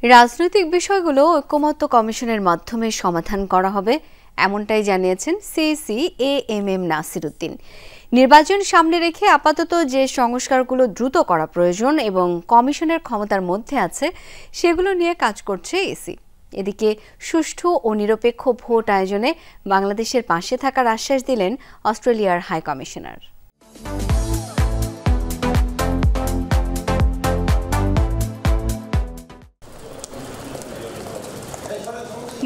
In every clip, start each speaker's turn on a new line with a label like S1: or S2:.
S1: রাজনৈতিক বিষয়গুলো ঐকমত্য কমিশনের মাধ্যমে সমাধান করা হবে, এমনটাই জানিয়েছেন সিইসি এএমএম নাসির উদ্দিন। নির্বাচন সামনে রেখে আপাতত যে সংস্কারগুলো দ্রুত করা প্রয়োজন এবং কমিশনের ক্ষমতার মধ্যে আছে সেগুলো নিয়ে কাজ করছে ইসি। এদিকে সুষ্ঠু ও নিরপেক্ষ ভোট আয়োজনে বাংলাদেশের পাশে থাকার আশ্বাস দিলেন অস্ট্রেলিয়ার হাই কমিশনার।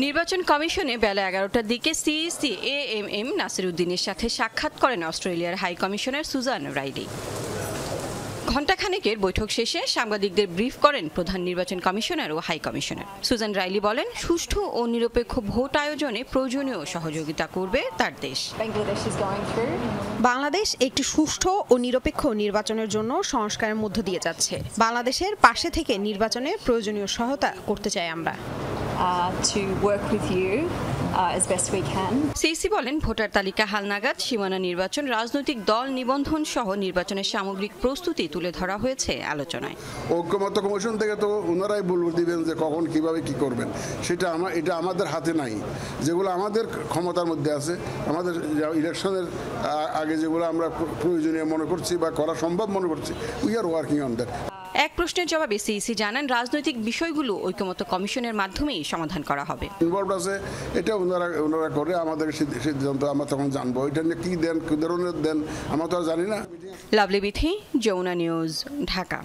S2: নির্বাচন কমিশনে বেলা 11টার দিকে সিইসি এএমএম নাসির উদ্দিনের সাথে সাক্ষাৎ করেন অস্ট্রেলিয়ার হাই কমিশনার সুজান রাইলি। ঘণ্টাখানেকের বৈঠক শেষে সাংবাদিকদের ব্রিফ করেন প্রধান নির্বাচন কমিশনার ও হাই কমিশনার। সুজান রাইলি বলেন, সুষ্ঠু ও নিরপেক্ষ ভোট আয়োজনে প্রয়োজনীয় সহযোগিতা করবে তার দেশ।
S3: বাংলাদেশ একটি সুষ্ঠু ও নিরপেক্ষ নির্বাচনের জন্য সংস্কারের মধ্য দিয়ে যাচ্ছে। বাংলাদেশের পাশে থেকে নির্বাচনে প্রয়োজনীয় সহায়তা করতে চাই আমরা।
S2: সিইসি বলেন, ভোটার তালিকা হালনাগাদ, সীমানা নির্বাচন, রাজনৈতিক দল নিবন্ধন সহ নির্বাচনের সামগ্রিক প্রস্তুতি তুলে ধরা হয়েছে আলোচনায়।
S4: ঐকমত্য কমিশন থেকে তো ওনারাই বলবে দিবেন যে কখন কিভাবে কি করবেন, এটা আমাদের হাতে নাই। যেগুলো আমাদের ক্ষমতার মধ্যে আছে, আমাদের ইলেকশনের আগে যেগুলো আমরা প্রয়োজনীয় মনে করছি বা করা সম্ভব মনে করছি, we are working on that.
S2: এক প্রশ্নের জবাবে সিইসি জানান, রাজনৈতিক বিষয়গুলো ঐকমত্য কমিশনের মাধ্যমেই সমাধান করা হবে।
S4: ইনভলভড আছে, এটা ওনারা করে আমাদের সিদ্ধান্ত আমরা তখন জানবো। এটা নিয়ে কি দেন, কি ধরনের দেন আমরা তো আর জানি না।
S2: লাভলি বিথি, যমুনা নিউজ, ঢাকা।